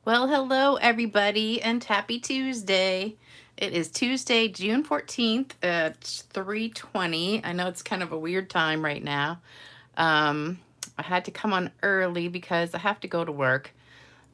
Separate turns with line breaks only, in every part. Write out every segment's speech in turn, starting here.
Well, hello everybody and happy Tuesday. It is Tuesday, June 14th at 3:20. I know it's kind of a weird time right now. I had to come on early because I have to go to work.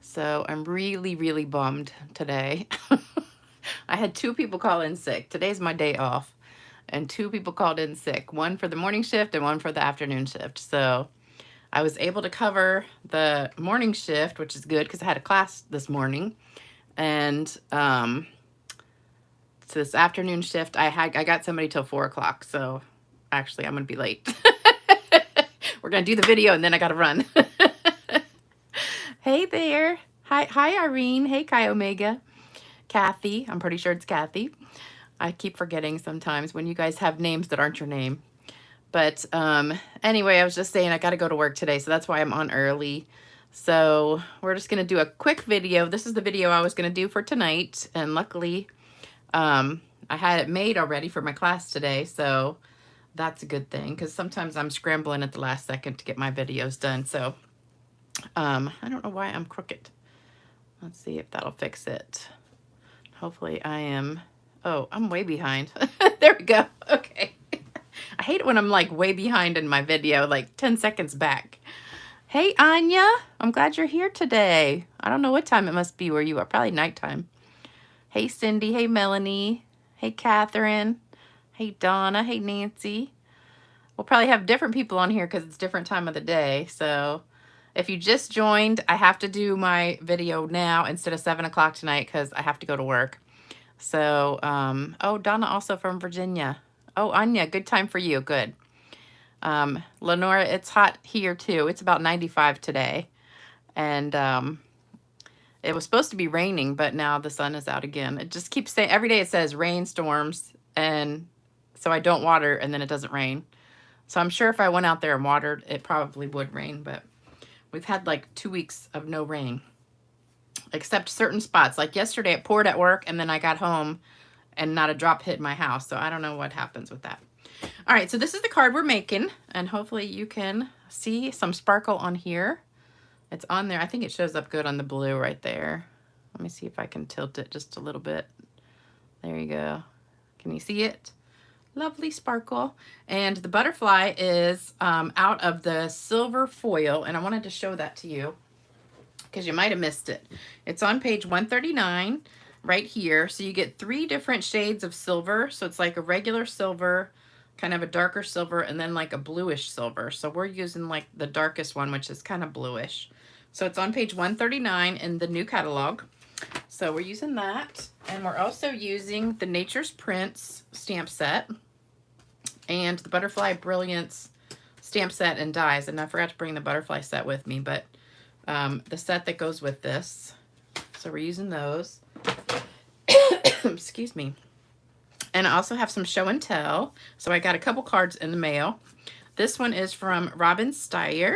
So I'm really bummed today. I had two people call in sick. Today's my day off. And two people called in sick. One for the morning shift and one for the afternoon shift. So I was able to cover the morning shift, which is good because I had a class this morning. And so this afternoon shift, I got somebody till 4 o'clock. So actually, I'm gonna be late. We're gonna do the video and then I gotta run. Hey there. Hi Irene. Hey Chi Omega. Kathy. I'm pretty sure it's Kathy. I keep forgetting sometimes when you guys have names that aren't your name. But anyway, I was just saying I got to go to work today, so that's why I'm on early. So we're just going to do a quick video. This is the video I was going to do for tonight, and luckily I had it made already for my class today, so that's a good thing, because sometimes I'm scrambling at the last second to get my videos done. So I don't know why I'm crooked. Let's see if that'll fix it. Hopefully I am. Oh, I'm way behind. There we go. Okay. I hate it when I'm like way behind in my video, like 10 seconds back. Hey, Anya. I'm glad you're here today. I don't know what time it must be where you are. Probably nighttime. Hey, Cindy. Hey, Melanie. Hey, Catherine. Hey, Donna. Hey, Nancy. We'll probably have different people on here because it's different time of the day. So if you just joined, I have to do my video now instead of 7 o'clock tonight because I have to go to work. So, oh, Donna also from Virginia. Oh, Anya, good time for you. Good. Lenora, it's hot here too. It's about 95 today. And it was supposed to be raining, but now the sun is out again. It just keeps saying, every day it says rain, storms, and so I don't water and then it doesn't rain. So I'm sure if I went out there and watered, it probably would rain, but we've had like 2 weeks of no rain. Except certain spots. Like yesterday it poured at work and then I got home and not a drop hit my house. So I don't know what happens with that. All right, so this is the card we're making, and hopefully you can see some sparkle on here. It's on there. I think it shows up good on the blue right there. Let me see if I can tilt it just a little bit. There you go. Can you see it? Lovely sparkle. And the butterfly is out of the silver foil, and I wanted to show that to you because you might have missed it. It's on page 139 right here. So you get 3 different shades of silver. So it's like a regular silver, kind of a darker silver, and then like a bluish silver. So we're using like the darkest one, which is kind of bluish. So it's on page 139 in the new catalog. So we're using that. And we're also using the Nature's Prints stamp set and the Butterfly Brilliance stamp set and dies. And I forgot to bring the butterfly set with me, but the set that goes with this. So we're using those. Excuse me. And I also have some show and tell. So I got a couple cards in the mail. This one is from Robin Steyer,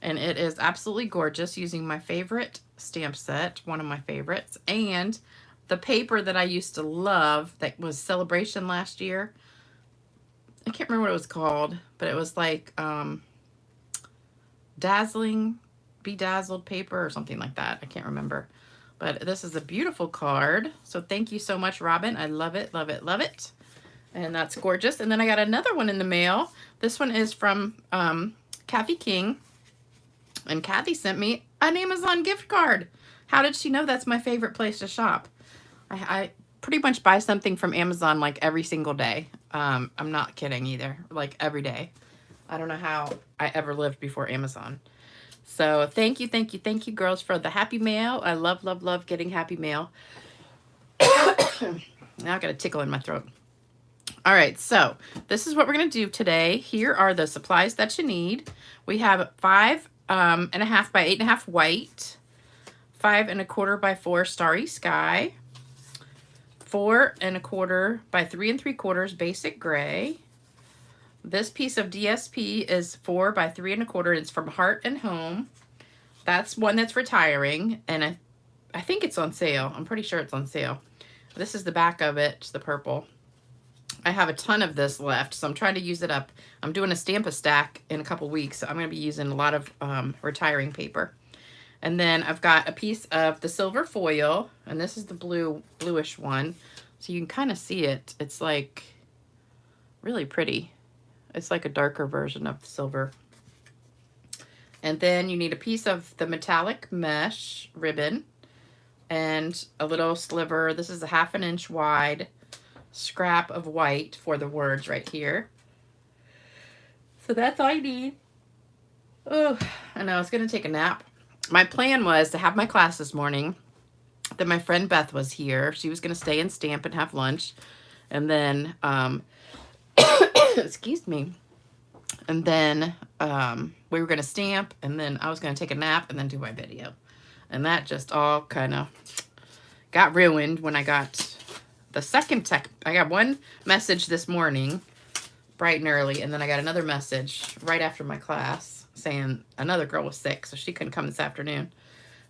and it is absolutely gorgeous, using my favorite stamp set, one of my favorites, and the paper that I used to love that was Celebration last year. I can't remember what it was called, but it was like Dazzling Bedazzled paper or something like that. I can't remember. But this is a beautiful card. So thank you so much, Robin. I love it, love it, love it. And that's gorgeous. And then I got another one in the mail. This one is from Kathy King. And Kathy sent me an Amazon gift card. How did she know that's my favorite place to shop? I pretty much buy something from Amazon like every single day. I'm not kidding either. Like every day. I don't know how I ever lived before Amazon. So thank you, girls, for the happy mail. I love getting happy mail. Now I got a tickle in my throat. All right, so this is what we're going to do today. Here are the supplies that you need. We have 5.5 by 8.5 white, 5 1/4 by 4 starry sky, 4 1/4 by 3 3/4 basic gray. This piece of DSP is 4 by 3 1/4. It's from Heart and Home. That's one that's retiring, and I think it's on sale. I'm pretty sure it's on sale. This is the back of it, the purple. I have a ton of this left, so I'm trying to use it up. I'm doing a Stamp-A-Stack in a couple weeks, so I'm going to be using a lot of retiring paper. And then I've got a piece of the silver foil, and this is the bluish one. So you can kind of see it. It's like really pretty. It's like a darker version of the silver. And then you need a piece of the metallic mesh ribbon and a little sliver. This is a 1/2 inch wide scrap of white for the words right here. So that's all you need. Oh, I know, I was going to take a nap. My plan was to have my class this morning. Then my friend Beth was here. She was going to stay and stamp and have lunch. And then, excuse me. And then we were going to stamp, and then I was going to take a nap and then do my video. And that just all kind of got ruined when I got the second I got one message this morning, bright and early, and then I got another message right after my class saying another girl was sick, so she couldn't come this afternoon.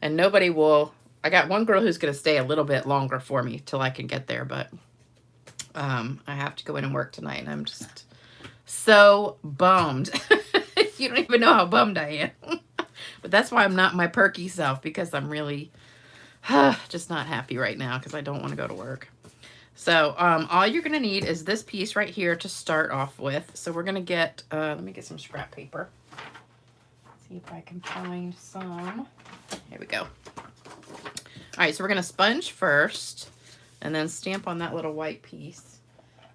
And nobody will, I got one girl who's going to stay a little bit longer for me till I can get there, but I have to go in and work tonight, and I'm just so bummed. You don't even know how bummed I am. But that's why I'm not my perky self, because I'm really just not happy right now because I don't want to go to work. So all you're going to need is this piece right here to start off with. So we're going to get, let me get some scrap paper. See if I can find some. Here we go. All right, so we're going to sponge first and then stamp on that little white piece.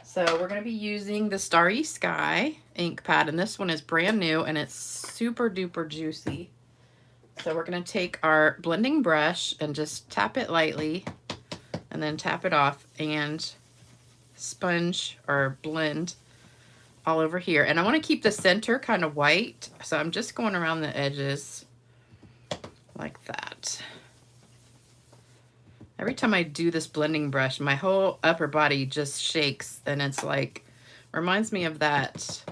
So we're going to be using the Starry Sky ink pad, and this one is brand new and it's super duper juicy. So we're going to take our blending brush and just tap it lightly and then tap it off and sponge or blend all over here. And I want to keep the center kind of white, so I'm just going around the edges like that. Every time I do this blending brush, my whole upper body just shakes, and it's like, reminds me of that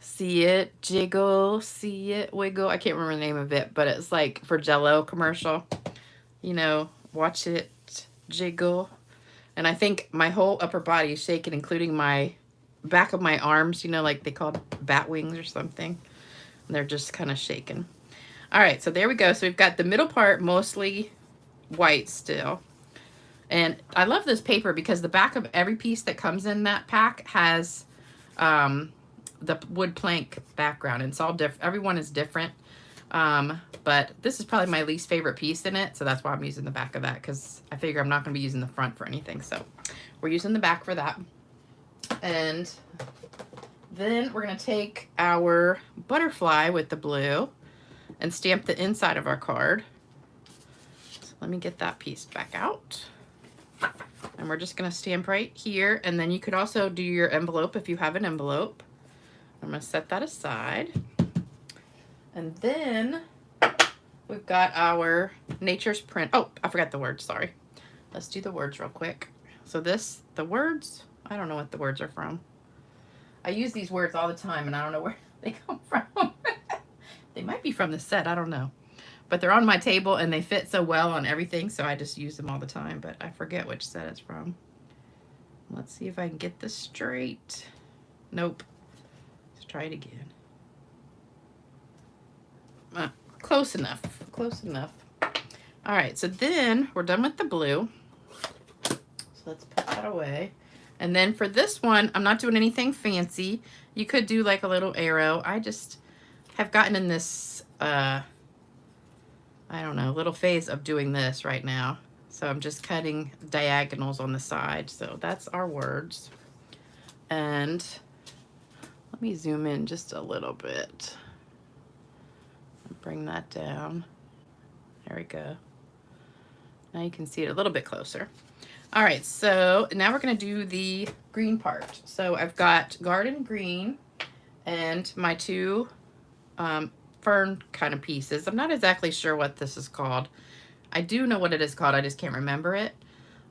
See It Jiggle, See It Wiggle. I can't remember the name of it, but it's like for Jell-O commercial. You know, watch it jiggle. And I think my whole upper body is shaking, including my back of my arms, you know, like they call bat wings or something. And they're just kind of shaking. All right, so there we go. So we've got the middle part mostly white still. And I love this paper because the back of every piece that comes in that pack has the wood plank background. And it's all different. Everyone is different. But this is probably my least favorite piece in it. So that's why I'm using the back of that, because I figure I'm not going to be using the front for anything. So we're using the back for that. And then we're going to take our butterfly with the blue and stamp the inside of our card. So let me get that piece back out. And we're just going to stamp right here. And then you could also do your envelope if you have an envelope. I'm going to set that aside. And then we've got our Nature's Print. Oh, I forgot the words. Sorry. Let's do the words real quick. So the words, I don't know what the words are from. I use these words all the time, and I don't know where they come from. They might be from the set. I don't know. But they're on my table, and they fit so well on everything, so I just use them all the time. But I forget which set it's from. Let's see if I can get this straight. Nope. Let's try it again. Close enough. Close enough. All right, so then we're done with the blue. So let's put that away. And then for this one, I'm not doing anything fancy. You could do like a little arrow. I just have gotten in this, I don't know, little phase of doing this right now. So I'm just cutting diagonals on the side. So that's our words. And let me zoom in just a little bit. Bring that down. There we go. Now you can see it a little bit closer. All right, so now we're going to do the green part. So I've got garden green and my two fern kind of pieces. I'm not exactly sure what this is called. I do know what it is called. I just can't remember it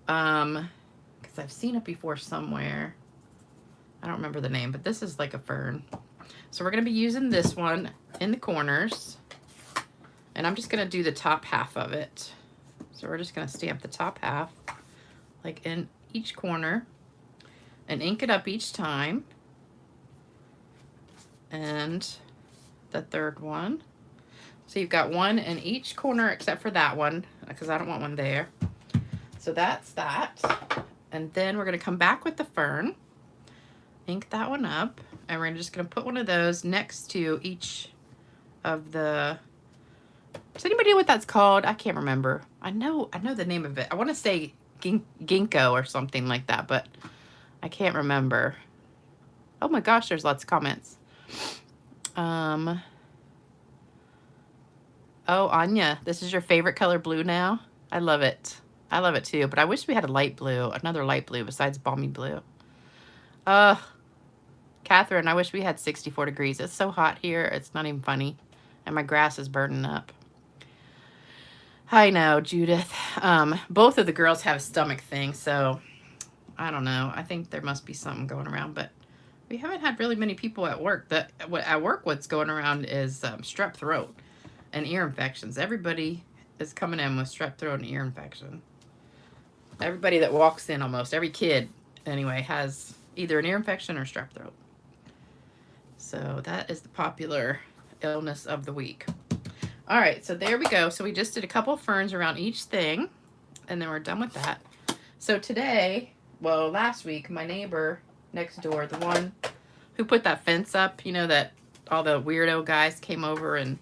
because I've seen it before somewhere. I don't remember the name, but this is like a fern. So we're going to be using this one in the corners. And I'm just going to do the top half of it. So we're just going to stamp the top half, like in each corner, and ink it up each time. And the third one. So you've got one in each corner except for that one, because I don't want one there. So that's that. And then we're going to come back with the fern, ink that one up, and we're just going to put one of those next to each of the... Does anybody know what that's called? I can't remember. I know the name of it. I want to say ginkgo or something like that, but I can't remember. Oh my gosh, there's lots of comments. Oh, Anya, this is your favorite color blue now? I love it. I love it too, but I wish we had a light blue, another light blue besides balmy blue. Catherine, I wish we had 64 degrees. It's so hot here, it's not even funny. And my grass is burning up. I know, Judith. Both of the girls have a stomach thing, so I don't know. I think there must be something going around, but we haven't had really many people at work. At work, what's going around is strep throat and ear infections. Everybody is coming in with strep throat and ear infection. Everybody that walks in, almost every kid anyway, has either an ear infection or strep throat. So that is the popular illness of the week. All right, so there we go. So we just did a couple of ferns around each thing, and then we're done with that. So today, well, last week, my neighbor next door, the one who put that fence up, you know, that all the weirdo guys came over and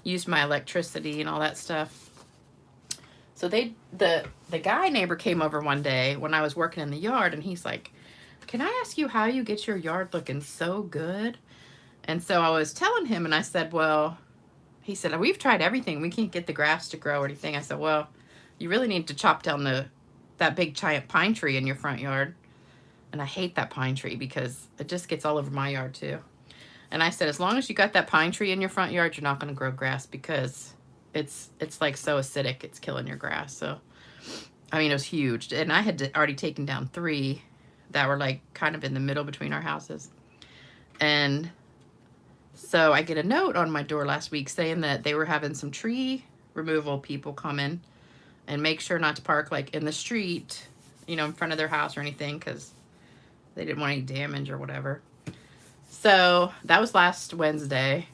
used my electricity and all that stuff. So the guy neighbor came over one day when I was working in the yard, and he's like, "Can I ask you how you get your yard looking so good?" And so I was telling him, and I said, well, he said, "We've tried everything. We can't get the grass to grow or anything." I said, "Well, you really need to chop down that big giant pine tree in your front yard." And I hate that pine tree because it just gets all over my yard too. And I said, as long as you got that pine tree in your front yard, you're not going to grow grass because it's like so acidic, it's killing your grass. So, I mean, it was huge. And I had already taken down 3 that were like kind of in the middle between our houses. And so I get a note on my door last week saying that they were having some tree removal people come in and make sure not to park like in the street, you know, in front of their house or anything, because they didn't want any damage or whatever. So that was last Wednesday.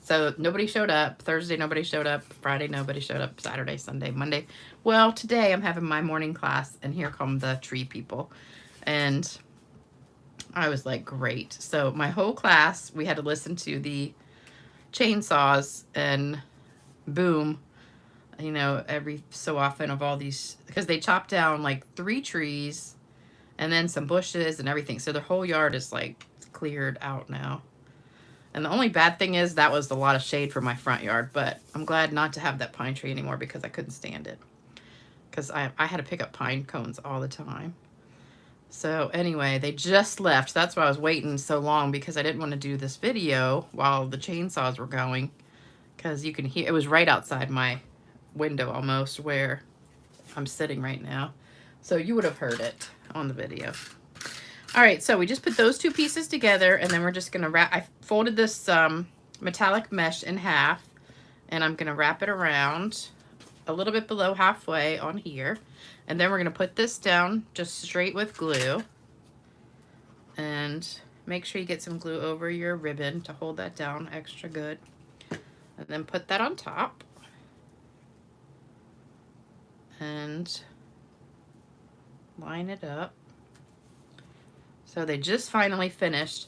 So nobody showed up. Thursday, nobody showed up. Friday, nobody showed up. Saturday, Sunday, Monday. Well, today I'm having my morning class, and here come the tree people. And I was like, great. So my whole class, we had to listen to the chainsaws and boom, you know, every so often of all these, because they chopped down like 3 trees and then some bushes and everything. So the whole yard is like cleared out now. And the only bad thing is that was a lot of shade for my front yard, but I'm glad not to have that pine tree anymore because I couldn't stand it. Because I had to pick up pine cones all the time. So anyway, they just left. That's why I was waiting so long, because I didn't want to do this video while the chainsaws were going. Because you can hear, it was right outside my window almost where I'm sitting right now. So you would have heard it on the video. All right, so we just put those 2 pieces together, and then we're just gonna wrap. I folded this metallic mesh in half, and I'm gonna wrap it around a little bit below halfway on here. And then we're gonna put this down just straight with glue. And make sure you get some glue over your ribbon to hold that down extra good. And then put that on top. And line it up. So they just finally finished,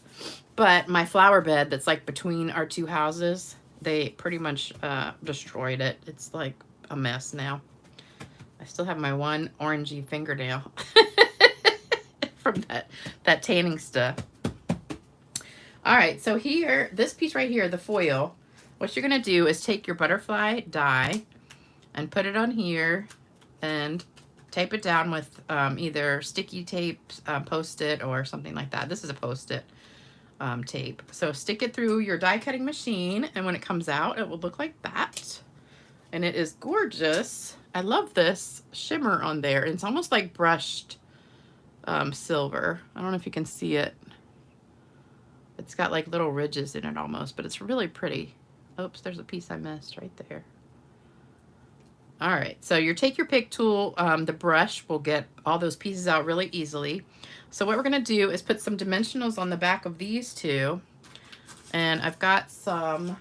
but my flower bed that's like between our 2 houses, they pretty much destroyed it. It's like a mess now. I still have my one orangey fingernail from that tanning stuff. All right, so here, this piece right here, the foil, what you're gonna do is take your butterfly die and put it on here and tape it down with either sticky tape, Post-it, or something like that. This is a Post-it tape. So stick it through your die cutting machine, and when it comes out, it will look like that. And it is gorgeous. I love this shimmer on there. It's almost like brushed silver. I don't know if you can see it. It's got like little ridges in it almost, but it's really pretty. Oops, there's a piece I missed right there. All right, so you take your pick tool, the brush will get all those pieces out really easily. So what we're gonna do is put some dimensionals on the back of these 2. And I've got some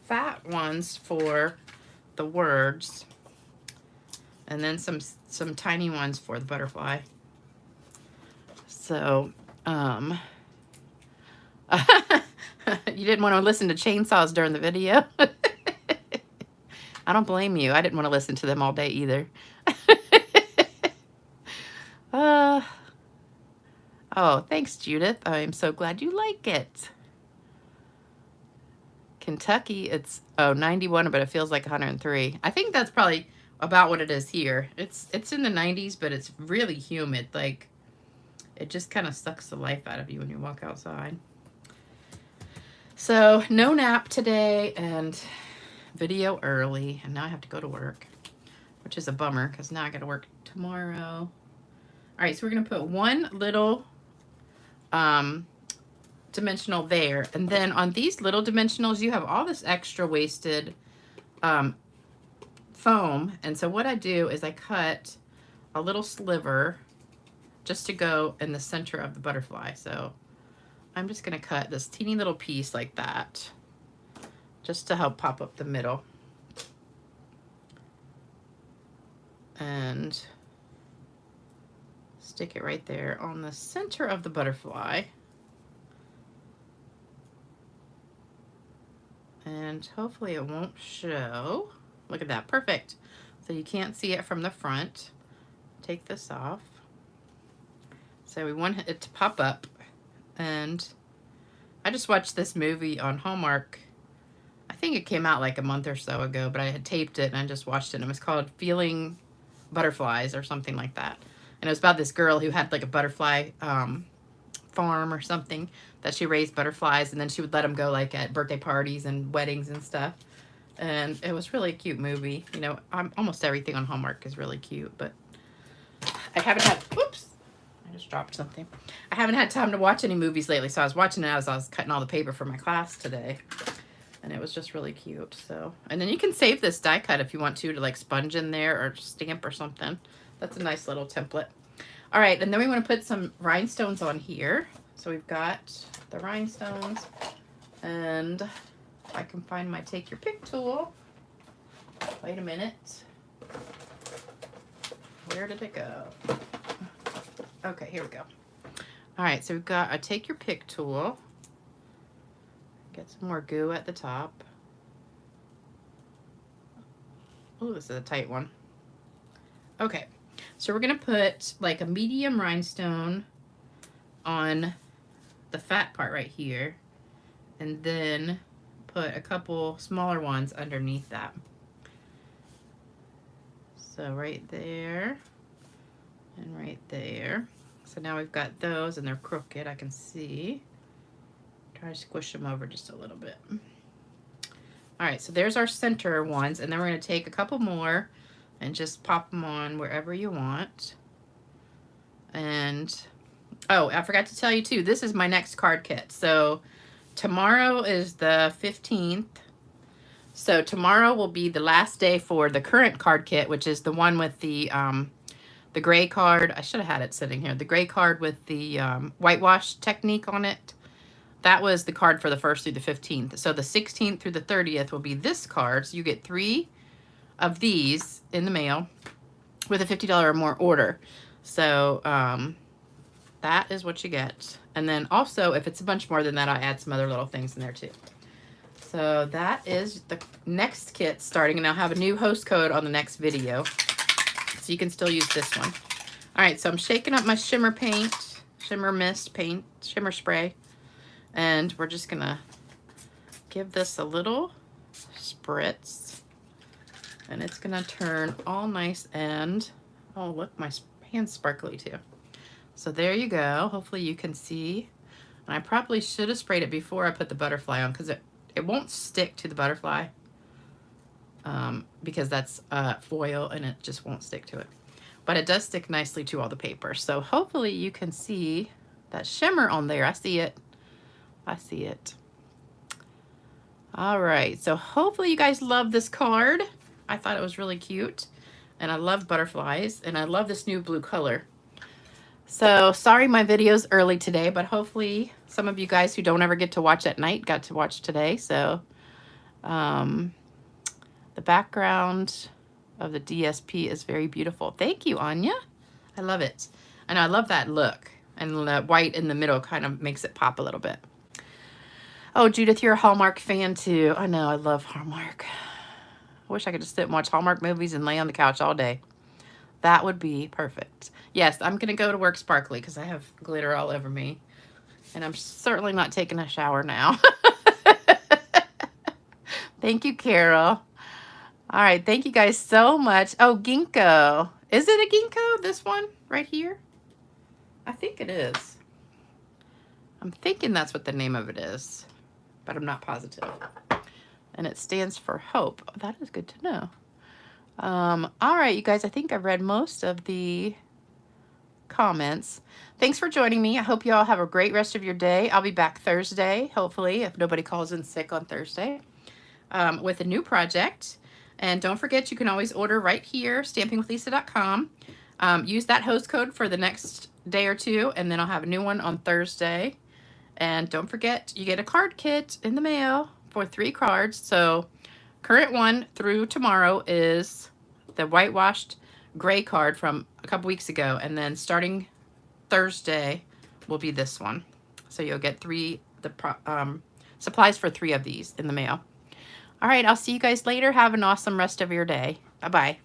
fat ones for the words, and then some tiny ones for the butterfly. So, you didn't want to listen to chainsaws during the video. I don't blame you. I didn't want to listen to them all day either. Oh, thanks, Judith. I'm so glad you like it. Kentucky, it's 91, but it feels like 103. I think that's probably about what it is here. It's in the 90s, but it's really humid. Like, it just kind of sucks the life out of you when you walk outside. So, no nap today and video early, and now I have to go to work, which is a bummer because now I got to work tomorrow. All right, so we're going to put one little dimensional there, and then on these little dimensionals you have all this extra wasted foam, and so what I do is I cut a little sliver just to go in the center of the butterfly. So I'm just going to cut this teeny little piece like that just to help pop up the middle, and stick it right there on the center of the butterfly. And hopefully it won't show. Look at that, perfect. So you can't see it from the front. Take this off. So we want it to pop up. And I just watched this movie on Hallmark. I think it came out like a month or so ago, but I had taped it and I just watched it. And it was called Feeling Butterflies or something like that. And it was about this girl who had like a butterfly farm or something, that she raised butterflies, and then she would let them go like at birthday parties and weddings and stuff. And it was really a cute movie. You know, almost everything on Hallmark is really cute, but I haven't had, whoops, I just dropped something. I haven't had time to watch any movies lately, so I was watching it as I was cutting all the paper for my class today. And it was just really cute. So, and then you can save this die cut if you want to like sponge in there or stamp or something. That's a nice little template. All right, and then we want to put some rhinestones on here. So we've got the rhinestones, and if I can find my take your pick tool. Wait a minute. Where did it go? Okay, here we go. All right, so we've got a take your pick tool. Get some more goo at the top. Oh, this is a tight one. Okay, so we're gonna put like a medium rhinestone on the fat part right here, and then put a couple smaller ones underneath that. So right there and right there. So now we've got those, and they're crooked, I can see. Try to squish them over just a little bit. All right, so there's our center ones, and then we're going to take a couple more and just pop them on wherever you want. And oh, I forgot to tell you too, this is my next card kit. So tomorrow is the 15th. So tomorrow will be the last day for the current card kit, which is the one with the gray card. I should have had it sitting here. The gray card with the whitewash technique on it. That was the card for the 1st through the 15th. So the 16th through the 30th will be this card. So you get 3 of these in the mail with a $50 or more order. So that is what you get. And then also, if it's a bunch more than that, I add some other little things in there too. So that is the next kit starting, and I'll have a new host code on the next video. So you can still use this one. All right, so I'm shaking up my shimmer paint, shimmer mist paint, shimmer spray. And we're just gonna give this a little spritz. And it's gonna turn all nice and, oh look, my hand's sparkly too. So there you go. Hopefully you can see. And I probably should have sprayed it before I put the butterfly on, because it won't stick to the butterfly. Because that's foil and it just won't stick to it. But it does stick nicely to all the paper. So hopefully you can see that shimmer on there. I see it. I see it. All right, so hopefully you guys love this card. I thought it was really cute, and I love butterflies, and I love this new blue color. So sorry my video's early today, but hopefully some of you guys who don't ever get to watch at night got to watch today. So The background of the DSP is very beautiful. Thank you, Anya. I love it. And I love that look. And the white in the middle kind of makes it pop a little bit. Oh, Judith, you're a Hallmark fan too. I know, I love Hallmark. I wish I could just sit and watch Hallmark movies and lay on the couch all day. That would be perfect. Yes, I'm going to go to work sparkly because I have glitter all over me. And I'm certainly not taking a shower now. Thank you, Carol. All right, thank you guys so much. Oh, ginkgo. Is it a ginkgo, this one right here? I think it is. I'm thinking that's what the name of it is, but I'm not positive. And it stands for hope. Oh, that is good to know. All right, you guys, I think I've read most of the comments. Thanks for joining me. I hope you all have a great rest of your day. I'll be back Thursday, hopefully, if nobody calls in sick on Thursday, with a new project. And don't forget, you can always order right here, stampingwithlisa.com. Use that host code for the next day or two, and then I'll have a new one on Thursday. And don't forget, you get a card kit in the mail for 3 cards. So current one through tomorrow is the whitewashed gray card from a couple weeks ago. And then starting Thursday will be this one. So you'll get supplies for 3 of these in the mail. All right, I'll see you guys later. Have an awesome rest of your day. Bye-bye.